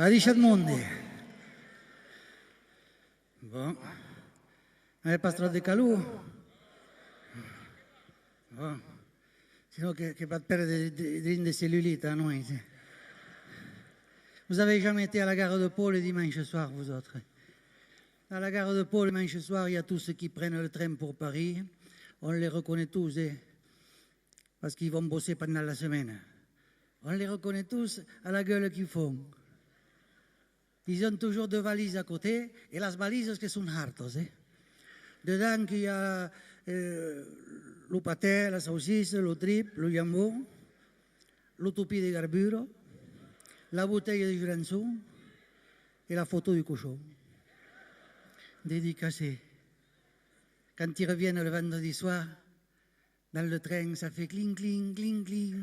Adice al mondo. Bon. Elle passera de calou. Bon. Sinon, que pas de perdre de cellulite à nous. Vous avez jamais été à la gare de Pau le dimanche soir, vous autres? À la gare de Pau, le dimanche soir, il y a tous ceux qui prennent le train pour Paris. On les reconnaît tous, parce qu'ils vont bosser pendant la semaine. On les reconnaît tous à la gueule qu'ils font. Ils ont toujours deux valises à côté, et les valises qui sont hartos. Dedans, il y a le pâté, la saucisse, le trip, le jambon, le toupie de garbure, la bouteille de Jurançon et la photo du cochon. Dédicacée. Quand ils reviennent le vendredi soir, dans le train, ça fait cling, cling, cling, cling.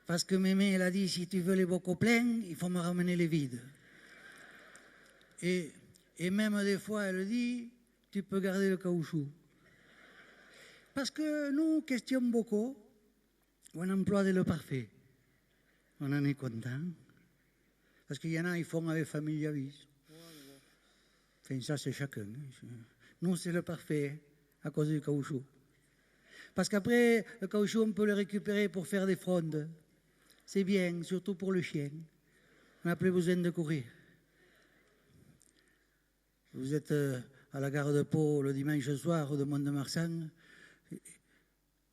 Parce que mémé, elle a dit, si tu veux les bocaux pleins, il faut me ramener les vides. Et même des fois, elle dit, tu peux garder le caoutchouc. Parce que nous, question bocaux, on emploie le parfait. On en est content. Parce qu'il y en a, ils font avec famille avis. Enfin, ça, c'est chacun. Nous, c'est le parfait à cause du caoutchouc. Parce qu'après, le caoutchouc, on peut le récupérer pour faire des frondes. C'est bien, surtout pour le chien. On n'a plus besoin de courir. Vous êtes à la gare de Pau le dimanche soir ou de Mont-de-Marsan.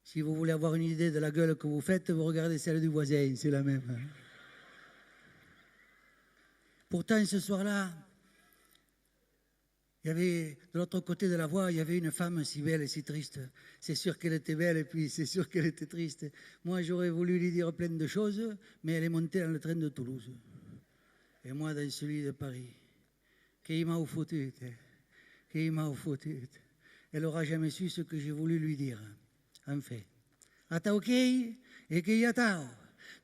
Si vous voulez avoir une idée de la gueule que vous faites, vous regardez celle du voisin, c'est la même. Pourtant, ce soir-là, Il y avait, de l'autre côté de la voie, il y avait une femme si belle et si triste. C'est sûr qu'elle était belle et puis c'est sûr qu'elle était triste. Moi, j'aurais voulu lui dire plein de choses, mais elle est montée dans le train de Toulouse. Et moi, dans celui de Paris. Qu'il m'a foutu. Qu'il m'a foutu. Elle n'aura jamais su ce que j'ai voulu lui dire. En fait. Ata ok? E che io tao.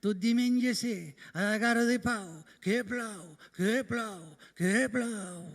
Tu dimengi se, alla gara de Pau. Che plau, che plau, che plau.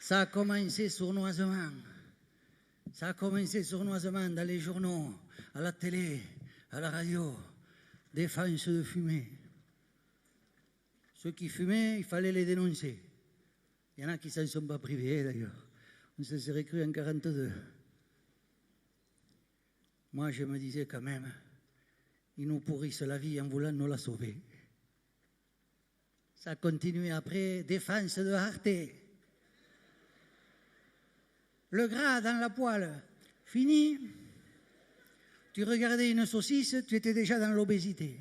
Ça a commencé sournoisement. Ça a commencé sournoisement dans les journaux, à la télé, à la radio. Défense de fumer. Ceux qui fumaient, il fallait les dénoncer. Il y en a qui ne s'en sont pas privés d'ailleurs. On se serait cru en 42. Moi, je me disais quand même, ils nous pourrissent la vie en voulant nous la sauver. Ça a continué après, défense de Arte. Le gras dans la poêle, fini. Tu regardais une saucisse, tu étais déjà dans l'obésité.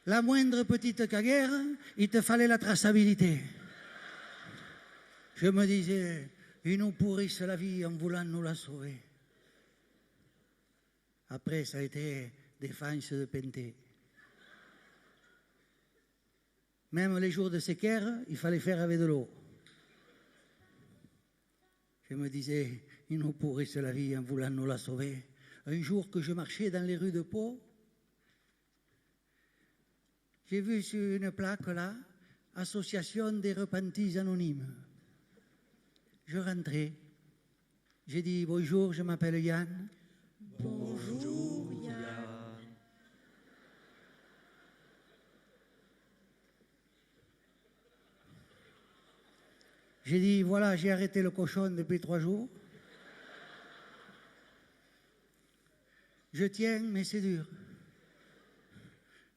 La moindre petite caguère, il te fallait la traçabilité. Je me disais, ils nous pourrissent la vie en voulant nous la sauver. Après, ça a été défense de Penté. Même les jours de séquère, il fallait faire avec de l'eau. Je me disais, ils nous pourrissent la vie en voulant nous la sauver. Un jour que je marchais dans les rues de Pau, j'ai vu sur une plaque là, Association des repentis anonymes. Je rentrais. J'ai dit bonjour, je m'appelle Yann. Bonjour Yann. J'ai dit voilà, j'ai arrêté le cochon depuis 3 jours. Je tiens, mais c'est dur.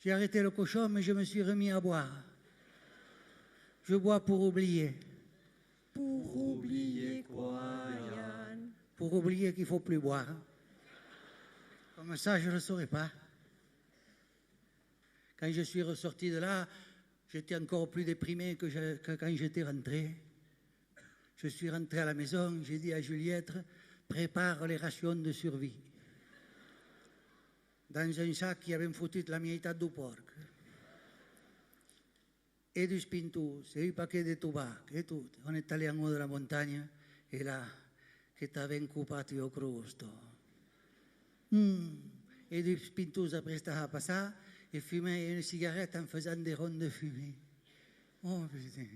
J'ai arrêté le cochon, mais je me suis remis à boire. Je bois pour oublier. Pour oublier quoi, Yann? Pour oublier qu'il ne faut plus boire. Comme ça, je ne le saurais pas. Quand je suis ressorti de là, j'étais encore plus déprimé que quand j'étais rentré. Je suis rentré à la maison, j'ai dit à Juliette, prépare les rations de survie. Dans un sac, il y avait foutu la mietat du porc. Et du spintus, et un paquet de tabac, et tout. On est allé en haut de la montagne, et là, que t'avais coupé au crusto. Et du spintus après ça passé, et fumait une cigarette en faisant des rondes de fumée. Oh putain.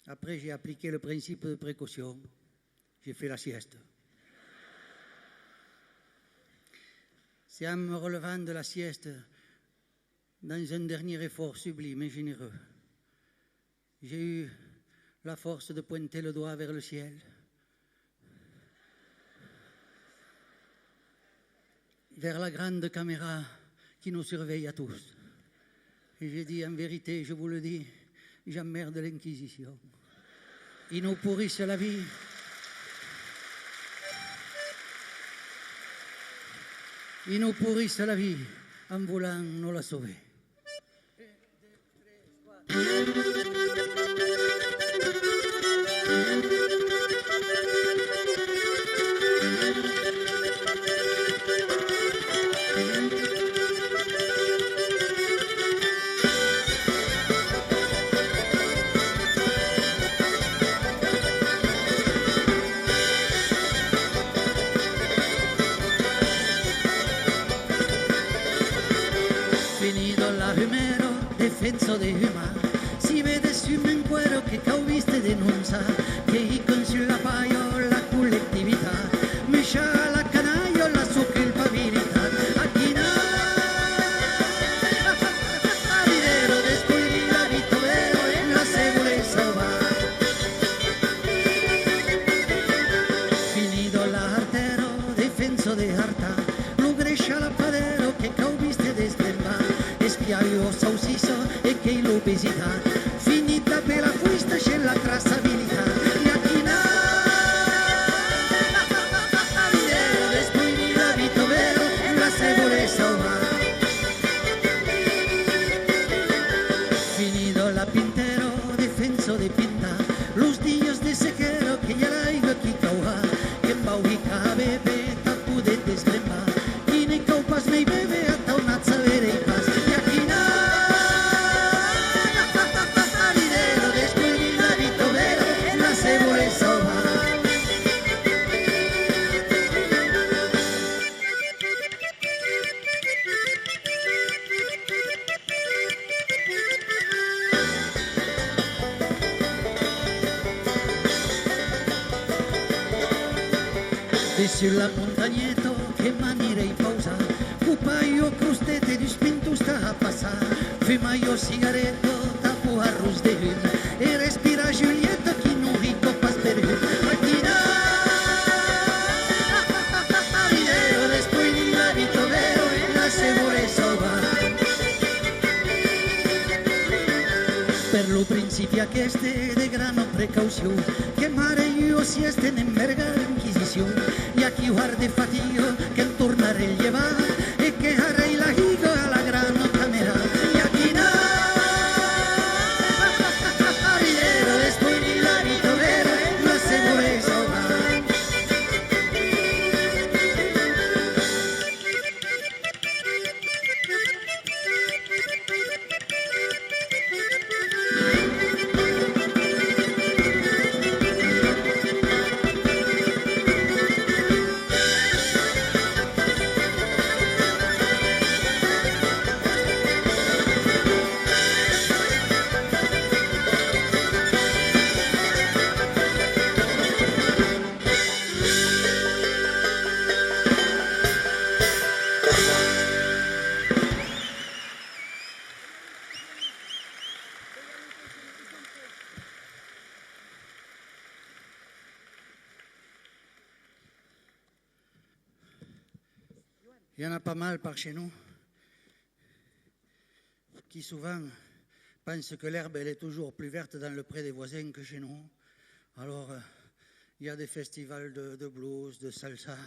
Après, j'ai appliqué le principe de précaution. J'ai fait la sieste. C'est en me relevant de la sieste, dans un dernier effort sublime et généreux, j'ai eu la force de pointer le doigt vers le ciel, vers la grande caméra qui nous surveille à tous. Et j'ai dit, en vérité, je vous le dis, j'emmerde l'Inquisition. Ils nous pourrissent la vie. Ils nous pourrissent la vie en voulant nous la sauver. Defenso de Huma, si vedes un cuero che cauviste denuncia, che i consigli la paio la collettività, mi scia la canaio la so che il pabilità, a chi no, ridero descubrí la vita vero e la se vuole salvar. Finito l'artero, defenso de harta, lo grescia la padero che cauviste de estremba, espiaio sauciso e che l'obesità finita per la fusta c'è la trassabilità e a chi no ridero descubrí la vita vero e la se vuole salvar. Finito la pintero defenso de pinta los días de sequero que ya la iba aquí cauja que en baujica bebe tapu de destremba y ne caupas me bebe hasta una savere y paz y aquí no e sulla montagnetto che manirei pausa cupaio crustete di spintu sta a passare fumaio sigaretto tapu arroz de hum e respira Giulietta chi non rico pas per hum a chi no ridero descubrí la vita vero e la se vuole salvar. Per lo principio che de grano precaución che mare io si este en verga l'Inquisición y aquí guarde fatigo que en tornare el llevar e che harei la higo a la grano camera y aquí no ridero descubrí la vita vero e la se vuole salvar. Il y en a pas mal par chez nous qui souvent pensent que l'herbe elle est toujours plus verte dans le pré des voisins que chez nous. Alors, il y a des festivals de blues, de salsa.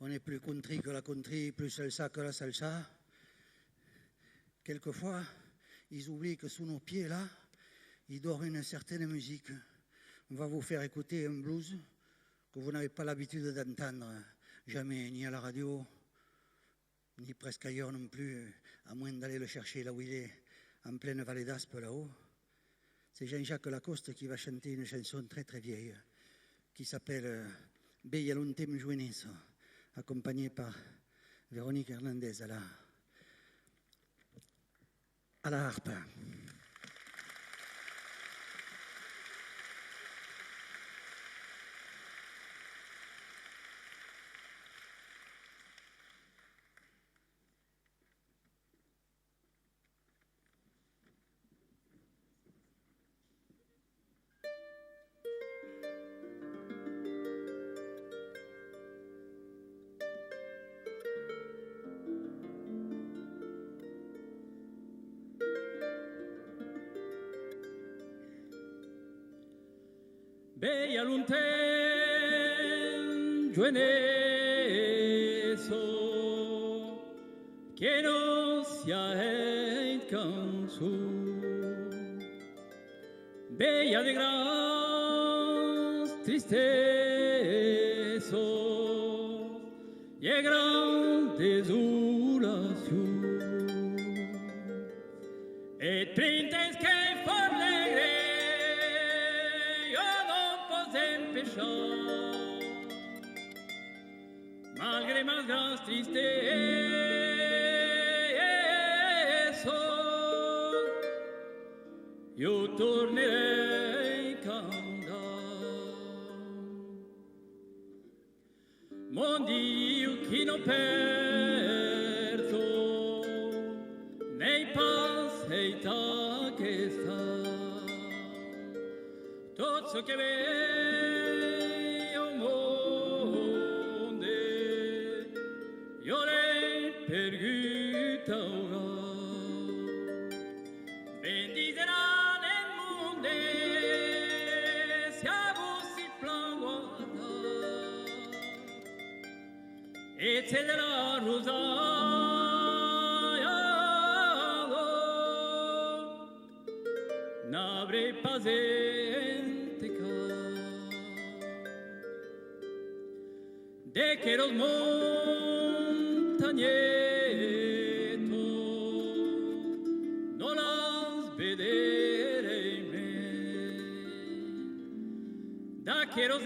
On est plus country que la country, plus salsa que la salsa. Quelquefois, ils oublient que sous nos pieds, là, il dort une certaine musique. On va vous faire écouter un blues que vous n'avez pas l'habitude d'entendre jamais, ni à la radio, ni presque ailleurs non plus, à moins d'aller le chercher là où il est, en pleine vallée d'Aspe, là-haut. C'est Jean-Jacques Lacoste qui va chanter une chanson très très vieille, qui s'appelle Bella l'untem jueneso, accompagnée par Véronique Hernandez à la harpe. Bella l'untem jueneso, que no sia et cansu, bella de grans tristesos y de gran desolación, et printes que malgré más grandes tristezas, yo torneré a cantar. Mon Dio che non perdo, nei passeita che sta, tutto ciò che e della rosaia n'avrei paziente de que los montañetos no las vederei da que los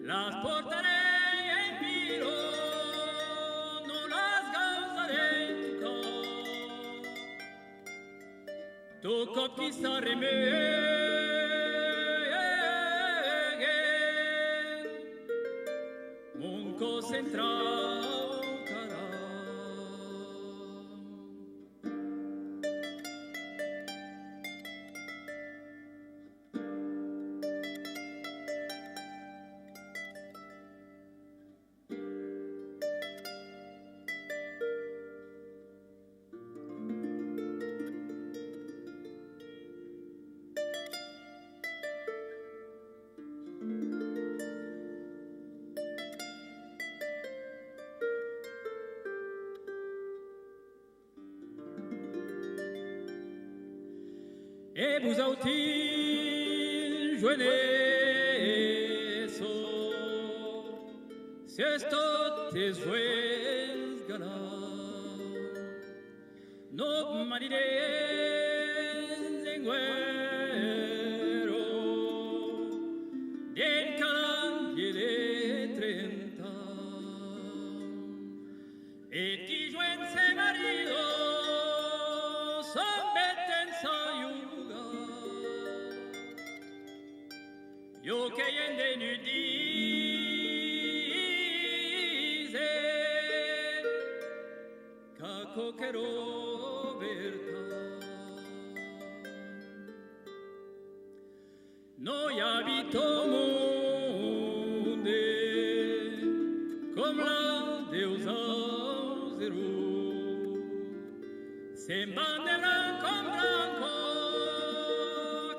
las portaré en vilo, no las causaré en tu cop quizá remeguen, un concentrado cará. Et vous autres, jueneso, si esto te juez galar, no marides en güero, del cambie de 30, et qui joignent ses maridos, son bêtes yo che yende nu dize ca coquero verta noi abitamo monde, com la deusa zero, sem bandera com branco,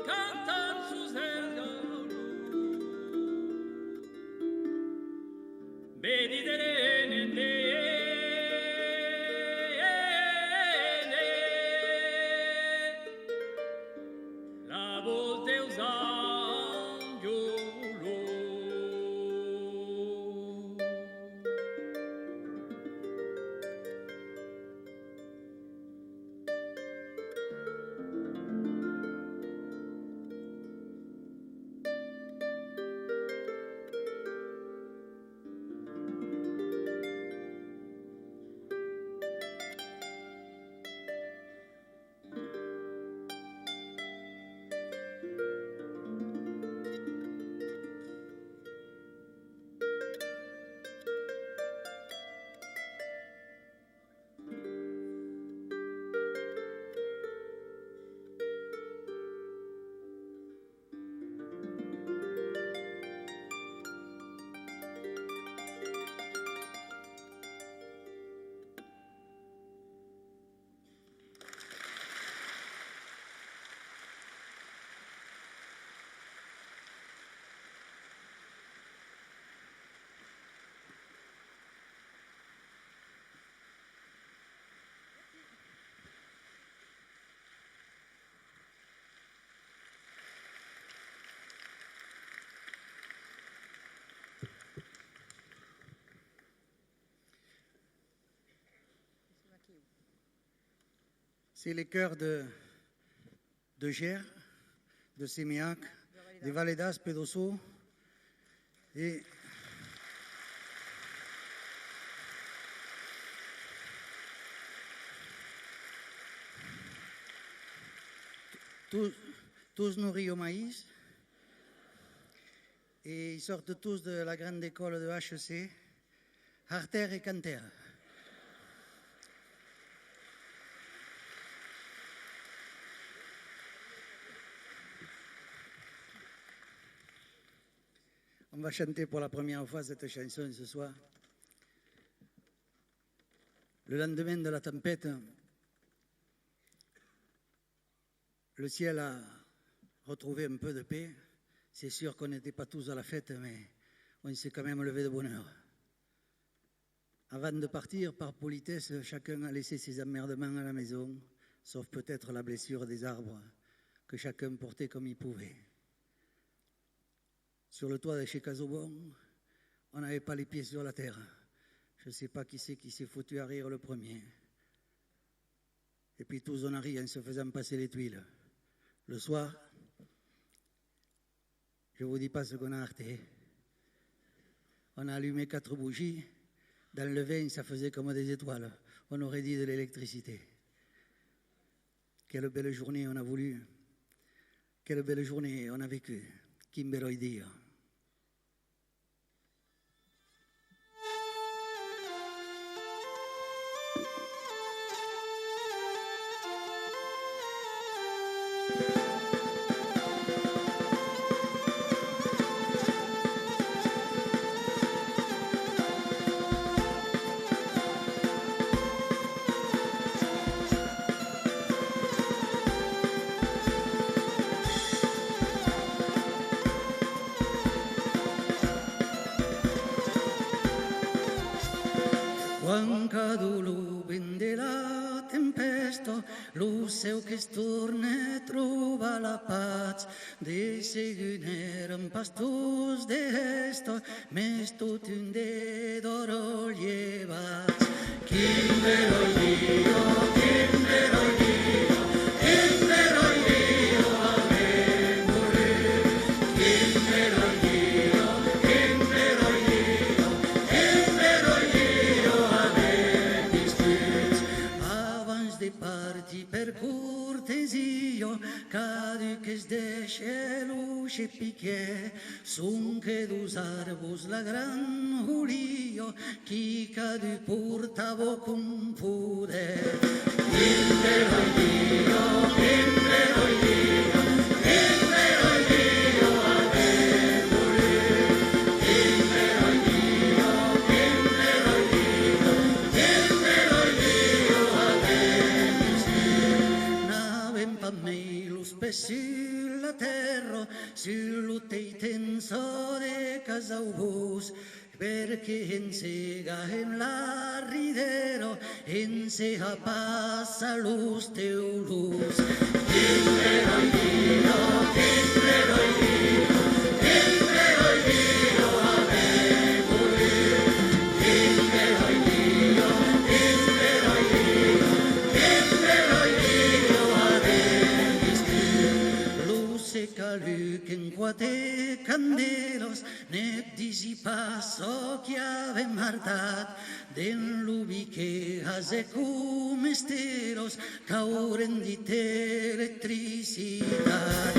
cantan sus elgaros, benidere la voz deusa C'est les chœurs de Gers, de Séméac, des Vallées d'Ossau et tous nourris au maïs et ils sortent tous de la grande école de HEC, Harter et Canter. On va chanter pour la première fois cette chanson ce soir. Le lendemain de la tempête, le ciel a retrouvé un peu de paix. C'est sûr qu'on n'était pas tous à la fête, mais on s'est quand même levé de bonne heure. Avant de partir, par politesse, chacun a laissé ses emmerdements à la maison, sauf peut-être la blessure des arbres que chacun portait comme il pouvait. Sur le toit de chez Casobon, on n'avait pas les pieds sur la terre. Je ne sais pas qui c'est qui s'est foutu à rire le premier. Et puis tous on a ri en se faisant passer les tuiles. Le soir, je ne vous dis pas ce qu'on a arrêté. On a allumé 4 bougies. Dans le vin, ça faisait comme des étoiles. On aurait dit de l'électricité. Quelle belle journée on a voulu. Quelle belle journée on a vécu. Che bello Dio. Quan cadu l'uben de la tempesta, lo seu che storna trova la paz, de seguner en pastos d'esta, mes tot un de d'oro llevats. Quin vero Dio, quin vero Dio, quin vero Dio, amen morir. Quin vero Dio, quin vero Dio, quin vero Dio, amen disputs. Abans de partir per cortesia, caduques deixe l'uix piquer, son que dus arbos la gran julia, qui cadu portavo con poder. Quin vero Dio, quin vero Dio, quin vero Dio, la terra, sul tenso de casaubus, perché in sega in la ridero, in sega passa luz teulus. Caluquen guate candelos, ne disipasso che ave martat, den lubi che hase comesteros, cauren di te elettricidad.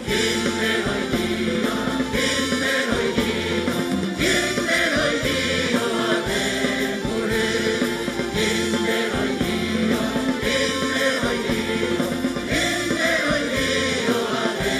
¿Quién te lo dijo? ¿Quién te lo dijo? ¿Quién te lo dijo a te morir? ¿Quién te lo dijo? ¿Quién te lo dijo? ¿Quién te lo dijo a te?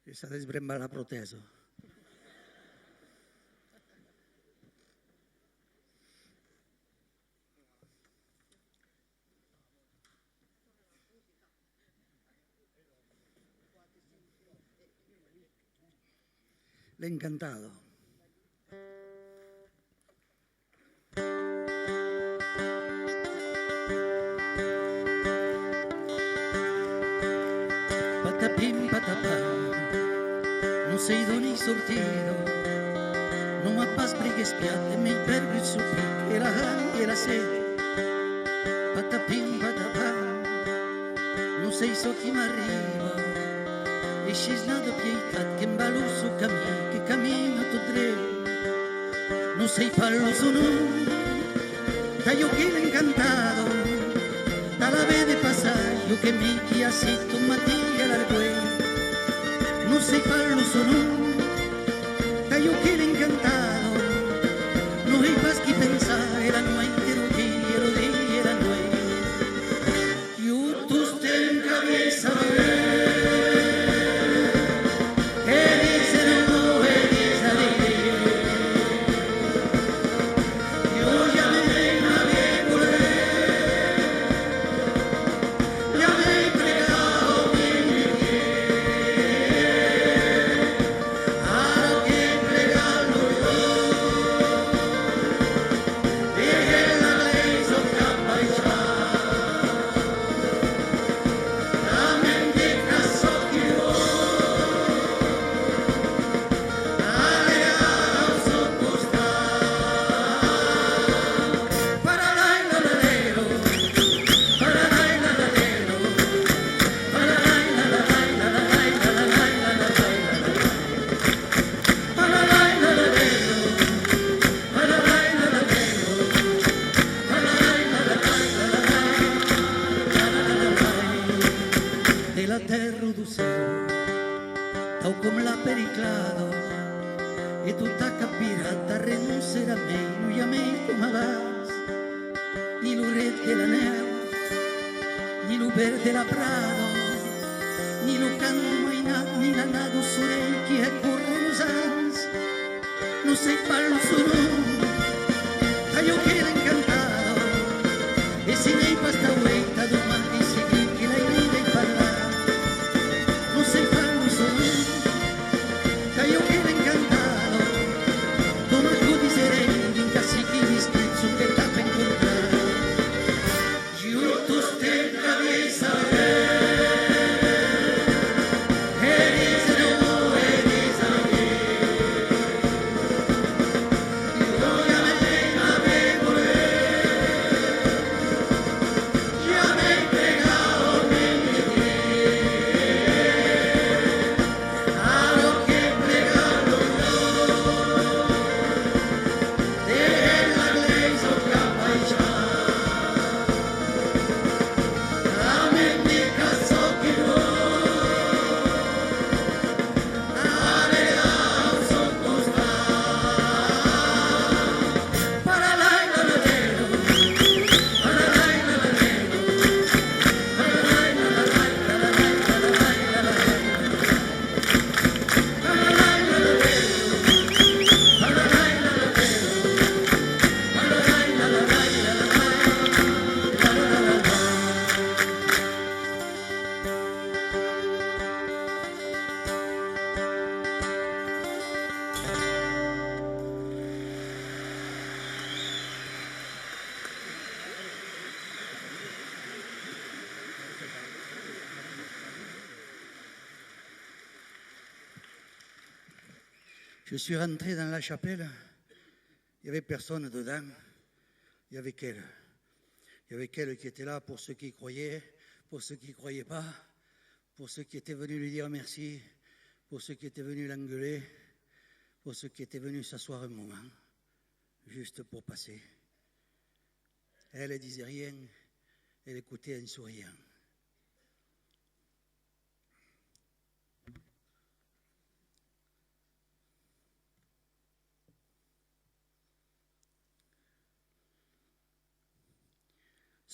E s'ha de sbrembar la protesa. L'Encantado. Patapim, patapam. Non sei d'ogni sortito, non mi pas brighe spiatte, mi perdi il soffitto, e la e la sete, patapim, patapam, non sei so chi m'arriva, e scisnato pietat, che imballo su cammino, che cammino tu dritto, non sei fallo sono, taglio che l'incantato, dalla vede passaggio che mi chia sitto, mattia l'arguello, non sei fallo sono, taglio che l'incantato, non hai paschi pensare, la notte ero di, era notte, io tu stai in cabeza, e dice no, e dice di, io ya me navegué, ya me he entregado mi vida. e tutta capirata renuncerà a me, lui a me come vas, ni lo red de la neu, ni lo verde la prado, ni lo canto ni la nado sorei che è corre los ans, non sei farlo solo, che io quiero encantado, e si nei basta vuelta domani seguir che la ride e parlar, non sei farlo solo, che io quiero encantado, come codiserei in casi mi strizzo che tapa incontrare, giunto ste cabeza Je suis rentré dans la chapelle, il n'y avait personne dedans, il y avait qu'elle. Il y avait qu'elle qui était là pour ceux qui croyaient, pour ceux qui ne croyaient pas, pour ceux qui étaient venus lui dire merci, pour ceux qui étaient venus l'engueuler, pour ceux qui étaient venus s'asseoir un moment, juste pour passer. Elle ne disait rien, elle écoutait en souriant.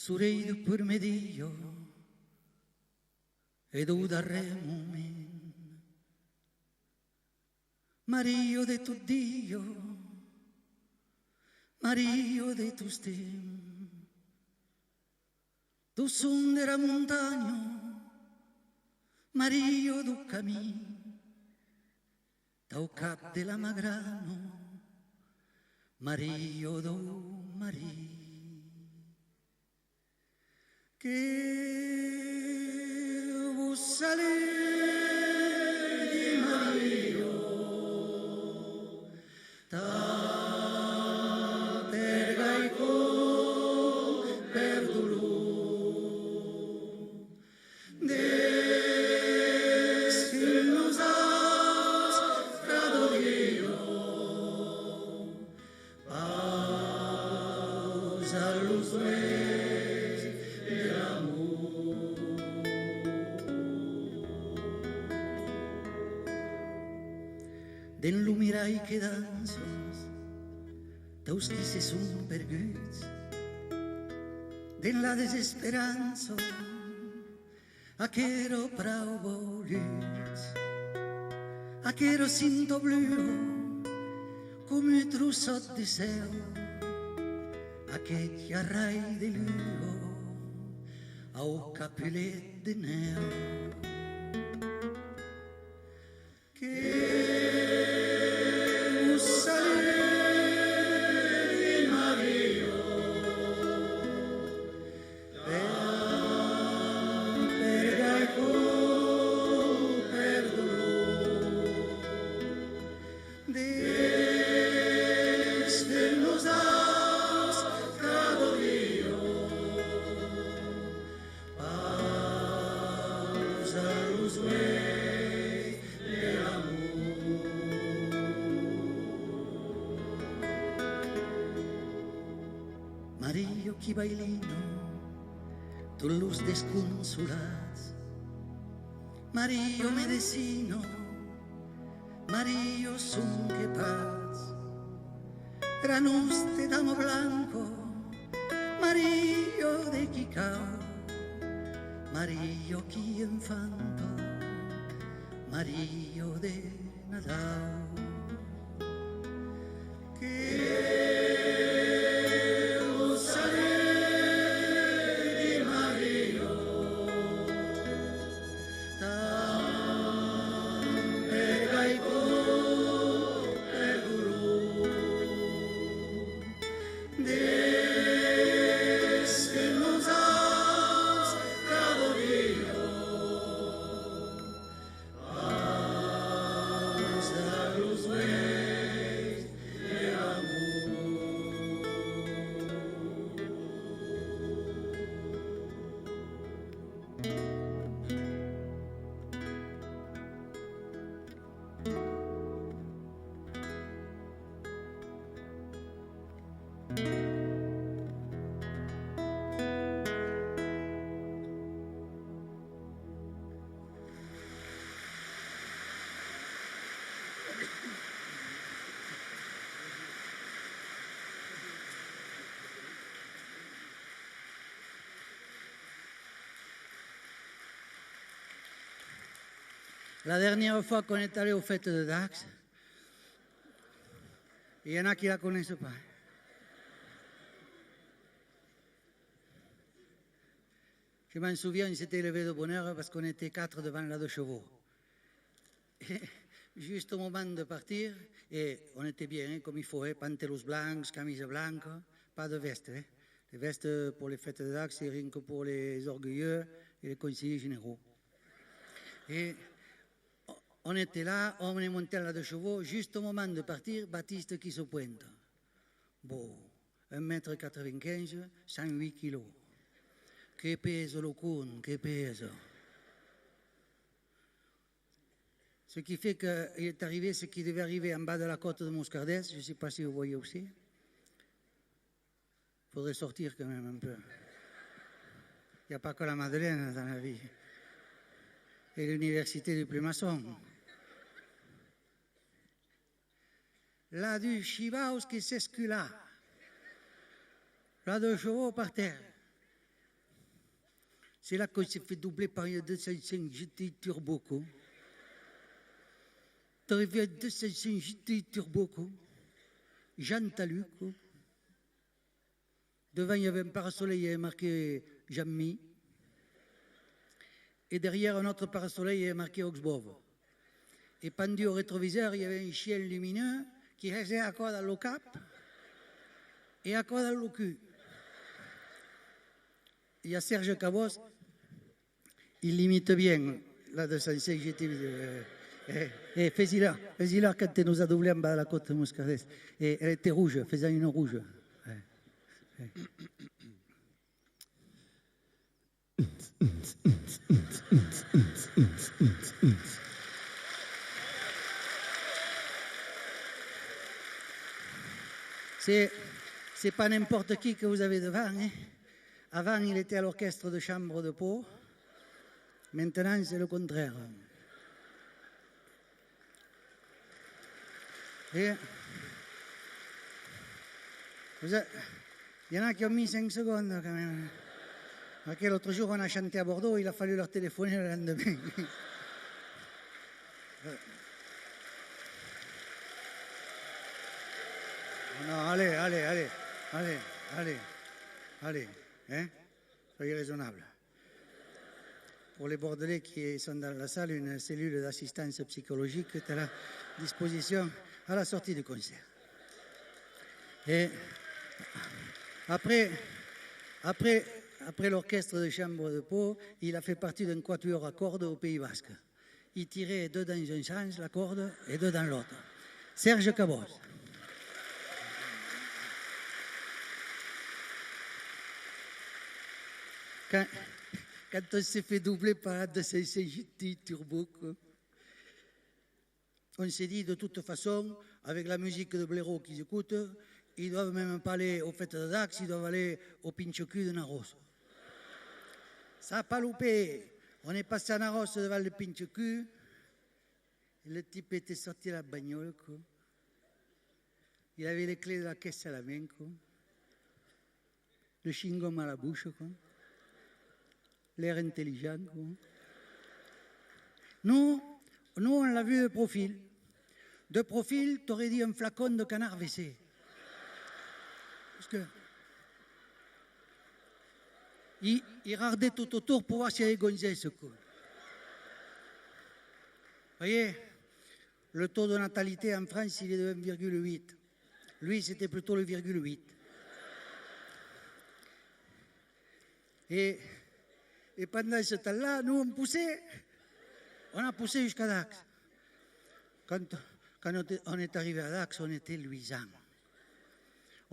Sorell per medio ed un darrer moment, Mario de tu Dio, Mario de tu stem, tu son de la montagna, Mario du camí, tau cap de la Magrano, Mario do Marí. Que vos sale di Mario, ta pergaico perdulu, des que nos has frado Dio, pausa los den lumirai que dansos, taus qui se son perguts, den la desesperança, aquero prau voluts, aquero cinto blu, com un trossot de cel, aquest jarrai de luo, au capulet de neu. Mario qui bailino, tu luz desconsolats, Mario medecino, Mario sun que paz, granuste damo blanco, Mario de Quicao, Mario qui infanto, Mario de Nadao. Que lo sale di Mario, tan pega y La dernière fois qu'on est allé aux fêtes de Dax, il y en a qui ne la connaissent pas. Je m'en souviens, on s'était levé de bonne heure parce qu'on était 4 devant la 2 chevaux. Et juste au moment de partir, et on était bien, comme il faut, pantalons blancs, camises blanches, pas de veste. Les vestes pour les fêtes de Dax, c'est rien que pour les orgueilleux et les conseillers généraux. Et on était là, on est monté à la 2 chevaux, juste au moment de partir, Baptiste qui se pointe. Bon, 1,95 m, 108 kilos. Que peso le con, que peso. Ce qui fait qu'il est arrivé ce qui devait arriver en bas de la côte de Moscardès, je ne sais pas si vous voyez aussi. Il faudrait sortir quand même un peu. Il n'y a pas que la Madeleine dans la vie. Et l'université du Plumasson. Là du Chivaus qui s'escula. Là 2 chevaux par terre. C'est là qu'on s'est fait doubler par une 205 GT Turbo. Tu arrives à 205 GT Turbo. Jean Taluc. Devant, il y avait un parasoleil, il y avait marqué Jean-Mi. Et derrière, un autre parasoleil, il y avait marqué Oxbov. Et pendu au rétroviseur, il y avait un chien lumineux qui restait à quoi dans le cap et à quoi dans le cul. Il y a Serge Cabos, il limite bien la 205 GT. Fais-y-la quand tu nous as doublé en bas de la côte de Moscardès. Et elle était rouge, faisant une rouge. C'est pas n'importe qui que vous avez devant. Hein. Avant, il était à l'orchestre de chambre de Pau. Maintenant, c'est le contraire. Et il y en a qui ont mis 5 secondes quand même. Parce l'autre jour, on a chanté à Bordeaux, il a fallu leur téléphoner le lendemain. Non, allez, hein? Soyez raisonnables. Pour les Bordelais qui sont dans la salle, une cellule d'assistance psychologique est à la disposition à la sortie du concert. Et après l'orchestre de chambre de Pau, il a fait partie d'un quatuor à cordes au Pays Basque. Il tirait 2 dans un sens, la corde, et 2 dans l'autre. Serge Cabos. Quand on s'est fait doubler par la 205 GT Turbo, on s'est dit de toute façon, avec la musique de blaireau qu'ils écoutent, ils ne doivent même pas aller aux fêtes de Dax, ils doivent aller au pincho-cul de Naros. Ça n'a pas loupé. On est passé à Naros devant le pincho-cul Le type était sorti de la bagnole, quoi. Il avait les clés de la caisse à la main, quoi. Le chewing-gum à la bouche, quoi. L'air intelligent, quoi. Nous, on l'a vu de profil. De profil, t'aurais dit un flacon de canard WC. Parce que il regardait tout autour pour voir s'il y avait gonzesse, quoi. Vous voyez, le taux de natalité en France, il est de 1,8. Lui, c'était plutôt le 1,8. Et pendant ce temps-là, nous, on a poussé jusqu'à Dax. Quand on est arrivé à Dax, on était luisant.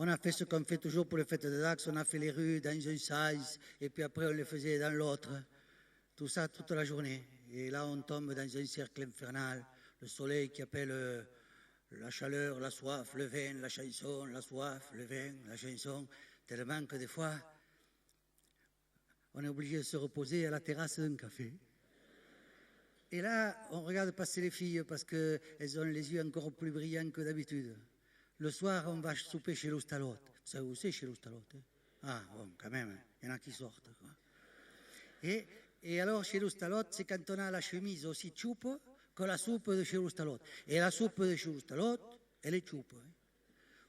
On a fait ce qu'on fait toujours pour les fêtes de Dax, on a fait les rues dans un sens, et puis après on les faisait dans l'autre. Tout ça toute la journée. Et là, on tombe dans un cercle infernal. Le soleil qui appelle la chaleur, la soif, le vin, la chanson, la soif, le vin, la chanson. Tellement que des fois, on est obligé de se reposer à la terrasse d'un café. Et là, on regarde passer les filles parce qu'elles ont les yeux encore plus brillants que d'habitude. Le soir, on va souper chez l'Oustalotte. Vous savez où c'est chez l'Oustalotte, hein? Ah, bon, quand même, il y en a qui sortent, quoi. Et alors, chez l'Oustalotte, c'est quand on a la chemise aussi choupe que la soupe de chez l'Oustalotte. Et la soupe de chez l'Oustalotte, elle est choupe, hein.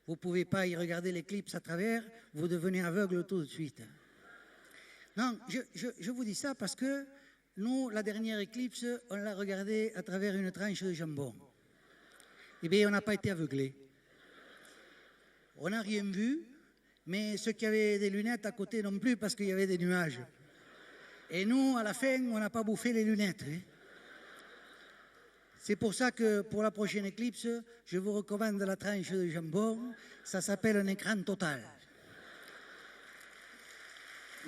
Vous ne pouvez pas y regarder les clips à travers, vous devenez aveugle tout de suite. Non, je vous dis ça parce que nous, la dernière éclipse, on l'a regardée à travers une tranche de jambon. Eh bien, on n'a pas été aveuglés. On n'a rien vu, mais ceux qui avaient des lunettes à côté non plus parce qu'il y avait des nuages. Et nous, à la fin, on n'a pas bouffé les lunettes, hein. C'est pour ça que pour la prochaine éclipse, je vous recommande la tranche de jambon. Ça s'appelle un écran total.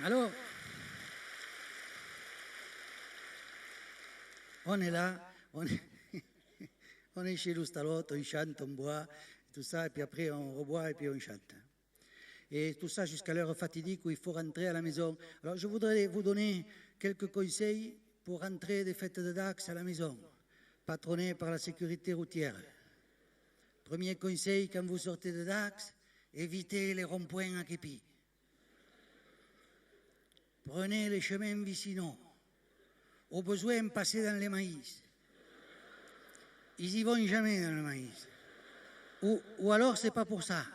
Alors, on est là, on est chez l'Oustalotte, on chante, on boit, tout ça, et puis après on reboit et puis on chante. Et tout ça jusqu'à l'heure fatidique où il faut rentrer à la maison. Alors je voudrais vous donner quelques conseils pour rentrer des fêtes de Dax à la maison, patronnés par la sécurité routière. Premier conseil, quand vous sortez de Dax, évitez les ronds-points à képi. Prenez les chemins vicinaux. Au besoin, passez dans les maïs. Ils y vont jamais dans le maïs. Ou alors, c'est pas pour ça.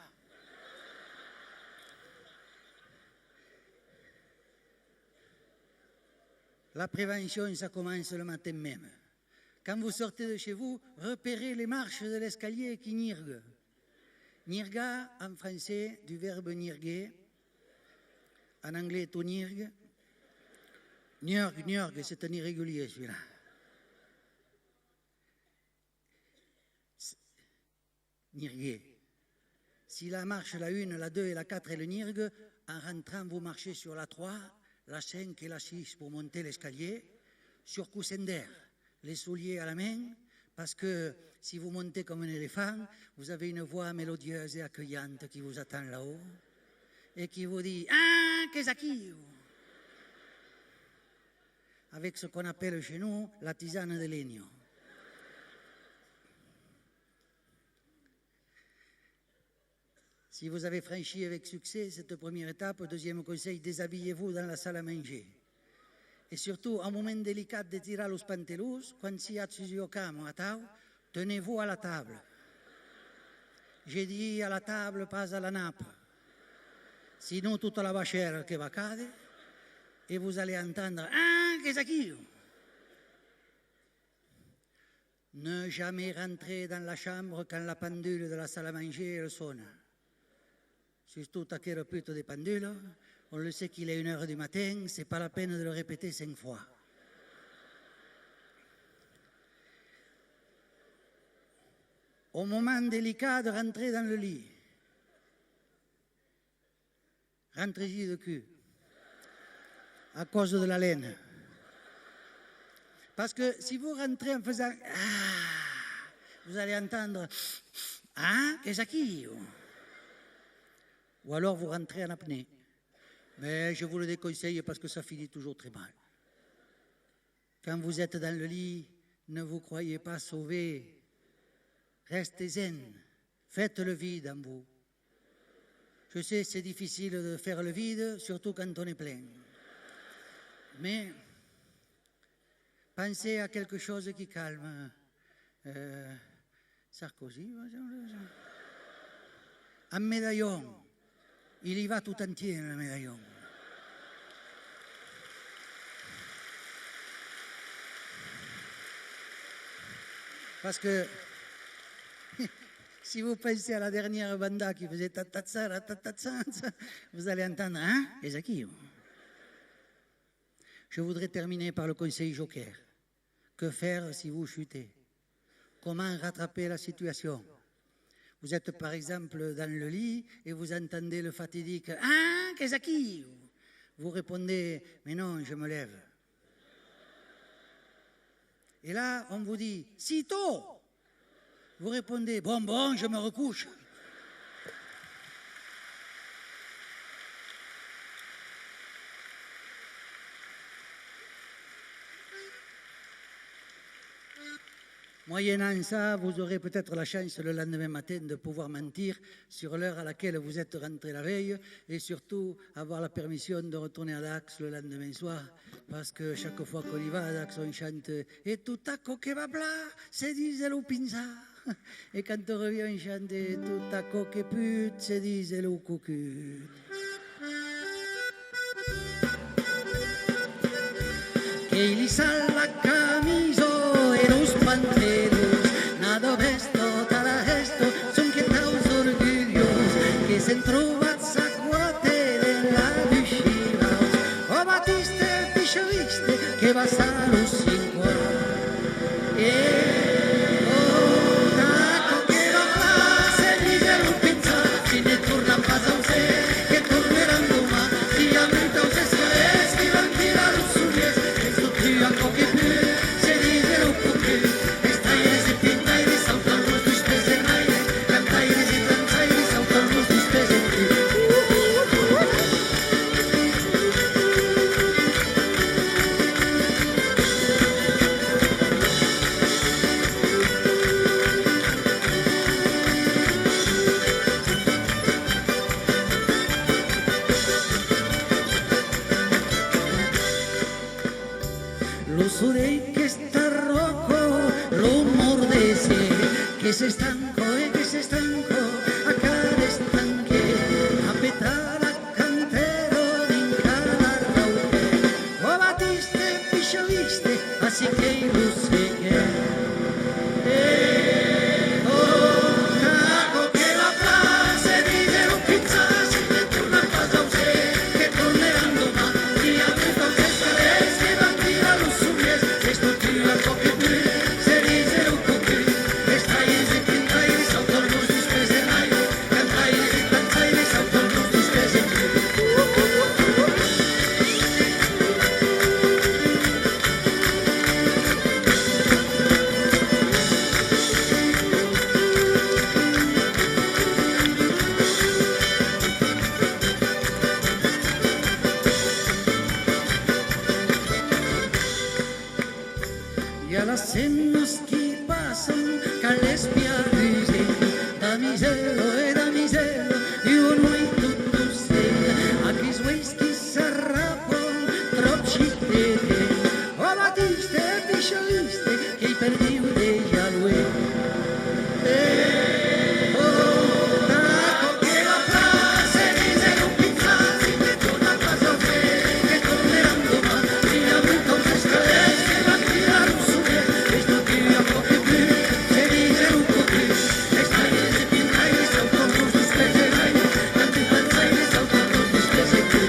La prévention, ça commence le matin même. Quand vous sortez de chez vous, repérez les marches de l'escalier qui nirguent. Nirga, en français, du verbe nirguer. En anglais, to nirgue. Nirgue, c'est un irrégulier, celui-là. Nirguer. Si la marche, la 1, la 2 et la 4 est le nirgue, en rentrant, vous marchez sur la 3, la 5 et la 6 pour monter l'escalier, sur coussin d'air, les souliers à la main, parce que si vous montez comme un éléphant, vous avez une voix mélodieuse et accueillante qui vous attend là-haut et qui vous dit « Ah, qu'est-ce qui ?» avec ce qu'on appelle chez nous la tisane de legno. Si vous avez franchi avec succès cette première étape, deuxième conseil, déshabillez-vous dans la salle à manger. Et surtout, un moment délicat de tirer los pantalons, quand si a tsuziokamo à table, tenez-vous à la table. J'ai dit à la table, pas à la nappe. Sinon, toute la vachère qui va cadre, et vous allez entendre « Ah, qu'est-ce qui ?» Ne jamais rentrer dans la chambre quand la pendule de la salle à manger sonne. Surtout à quelle pute de pendule, on le sait qu'il est 1h du matin, c'est pas la peine de le répéter 5 fois. Au moment délicat de rentrer dans le lit, rentrez-y de cul, à cause de la laine. Parce que si vous rentrez en faisant « Ah », vous allez entendre « Ah, qu'est-ce qui ?» Ou alors vous rentrez en apnée. Mais je vous le déconseille parce que ça finit toujours très mal. Quand vous êtes dans le lit, ne vous croyez pas sauvés. Restez zen, faites le vide en vous. Je sais, c'est difficile de faire le vide, surtout quand on est plein. Mais pensez à quelque chose qui calme. Sarkozy, un médaillon. Il y va tout entier, le médaillon. Parce que si vous pensez à la dernière banda qui faisait tatatsa, vous allez entendre, hein, Ezekiel. Je voudrais terminer par le conseil joker. Que faire si vous chutez? Comment rattraper la situation? Vous êtes par exemple dans le lit et vous entendez le fatidique « Hein, Ezekiel ?» Vous répondez « Mais non, je me lève. » Et là, on vous dit « Sitôt !» Vous répondez « Bon, je me recouche. » Moyennant ça, vous aurez peut-être la chance le lendemain matin de pouvoir mentir sur l'heure à laquelle vous êtes rentré la veille et surtout avoir la permission de retourner à Dax le lendemain soir parce que chaque fois qu'on y va à Dax on chante « Et tout taco que va bla, se dice lo pinza » et quand on revient on chante « Et tout taco que pute, se dice lo cucu » che gli sa la camiso e los panteros, nada vesto, tala gesto, son que taus orgullos, que se entrobat sacuate de la vicina, o batiste, picheviste, que vas a los 5 taco que va a se dice lo pinza, si ne torna pas a se, que torneran doma, si a menta o se sales, que van tirar los subies, Anche che più se dice lo cucchi e stai e pintai di salto al rosto spese mai cantai e danzai di salto al rosto spese lo sudei che sta roco lo mordese che se stanco e che se stanco a cada stanche a petare a cantero in cada rauche o batiste pisciaviste así che lo seghe y a las cenas que pasan cales piarrise da misero io no hay tutto se a chi sveis chi s'arrapon tropci o batiste piscioliste che i perdiu de già lui taco che la frase dice non pizzati che torna a casa che torneranno domani si avrà un pescare che va a tirare un su questo che a poco più se dice un po' più e stai e pintai e salto al rosto spese mai tanti pensai e salto al rosto spese più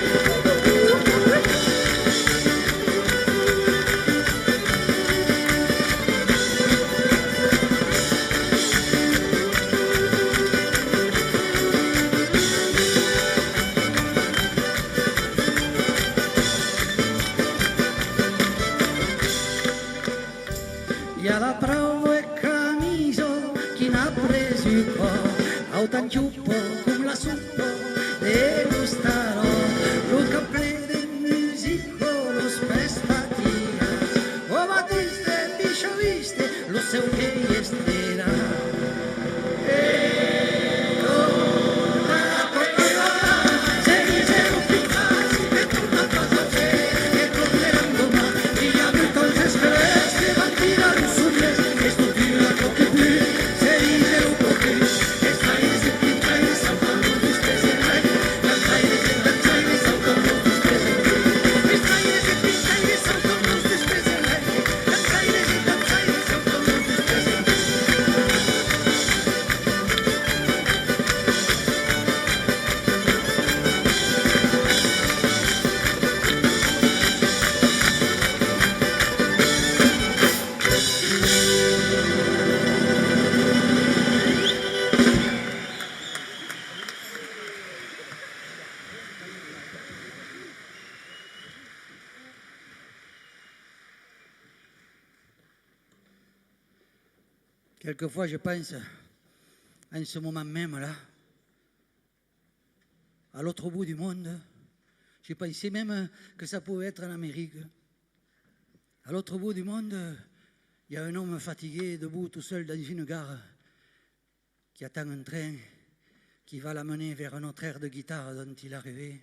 y a la prova e camiso chi n'ha preso il po' autan ciuppo come la suppo e lo starò lo caple del musico lo spespatias o batiste piscioviste Quelquefois, je pense, en ce moment même là, à l'autre bout du monde, j'ai pensé même que ça pouvait être en Amérique. À l'autre bout du monde, il y a un homme fatigué, debout tout seul dans une gare, qui attend un train qui va l'amener vers un autre air de guitare dont il a rêvé.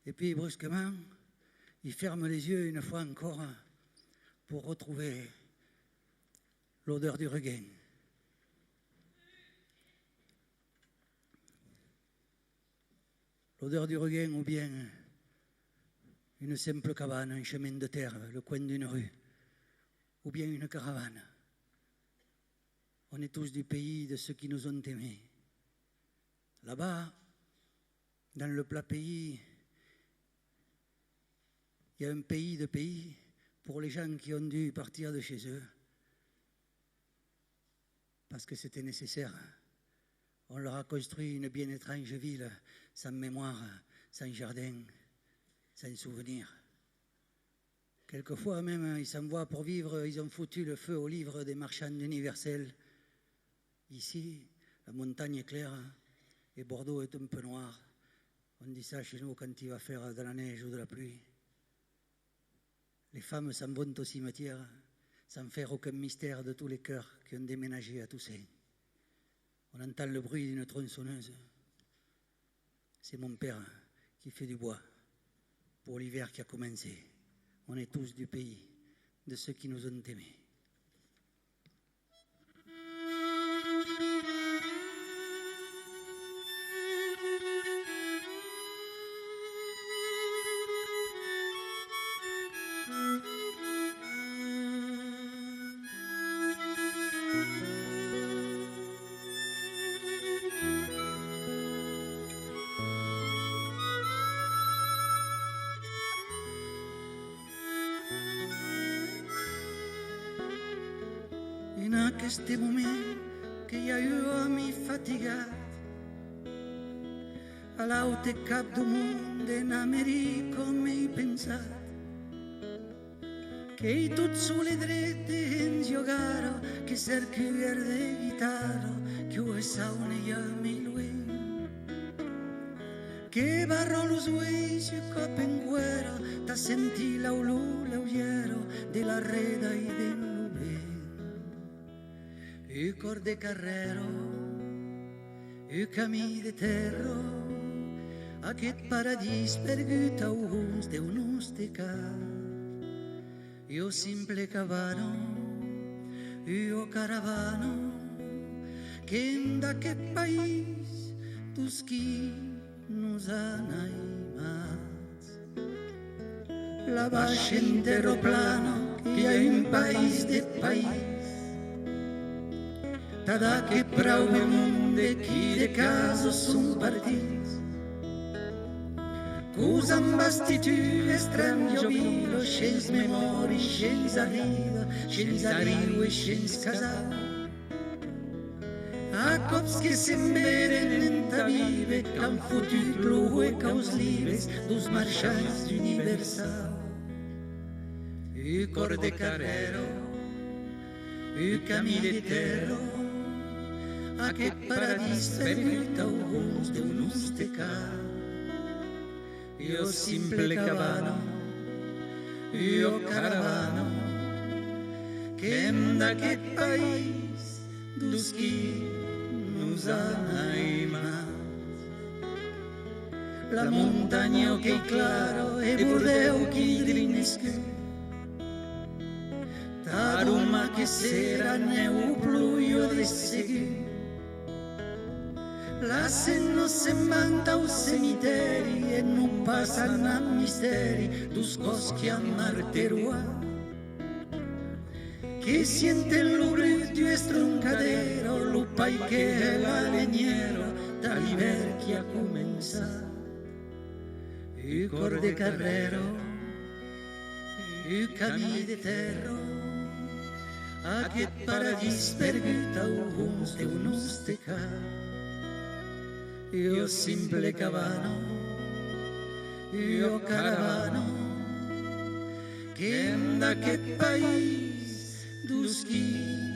Et puis, brusquement, il ferme les yeux une fois encore pour retrouver l'odeur du regain. L'odeur du regain ou bien une simple cabane, un chemin de terre, le coin d'une rue, ou bien une caravane. On est tous du pays de ceux qui nous ont aimés. Là-bas, dans le plat pays, il y a un pays de pays pour les gens qui ont dû partir de chez eux parce que c'était nécessaire. On leur a construit une bien étrange ville, sans mémoire, sans jardin, sans souvenir. Quelquefois même, ils s'envoient pour vivre, ils ont foutu le feu au livre des marchands universels. Ici, la montagne est claire et Bordeaux est un peu noir. On dit ça chez nous quand il va faire de la neige ou de la pluie. Les femmes s'en vont au cimetière sans faire aucun mystère de tous les cœurs qui ont déménagé à Toussaint. On entend le bruit d'une tronçonneuse. C'est mon père qui fait du bois pour l'hiver qui a commencé. On est tous du pays de ceux qui nous ont aimés. In aquest moment que hi ha un home fatigat a l'altre cap del món en Amèrica m'he pensat que ell tot sole dret en giocare che cerchier de guitarra che ho saune i amici che barro los uells cop en guerra t'ha sentit l'olor lleugero de la reda i del il cor de carrero, il camí de terra, aquest paradís perdut a uns de un ostecar. Io simple cabano, io caravano, che d'aquest país tus qui nos han aimat. La baixa en terroplano, que hi ha un país de país, tada che prou el monde qui de caso son partits. Cus amb bastitud estrem jovilo, xens memori, xens arriba, xens arriu e xens casau. A cops que se'n veren en ta vive, qu'han fotut l'ou e caus libres dus marxants d'universal. U cor de carrero, u camí de terra, aquest paradís perdut a alguns d'un ostecar. Io simple cabano, io caravano, que hem d'aquest país dus qui nos han aimat. La montagna che è claro e Bordeaux che drinescu, taruma che sera neu pluio de seguir. La sen no se'n manta au cemiteri e non passan a misteri dus cos che han marteruat. Che sienten lo brut du estroncadero, lo pai che è la legnero da l'hiver che ha començat. U cor de carrero, u camí de terra, aquest paradís perdut a alguns d'un ostecar. Io simple cabano, io caravano, che d'aquest país tout ce qui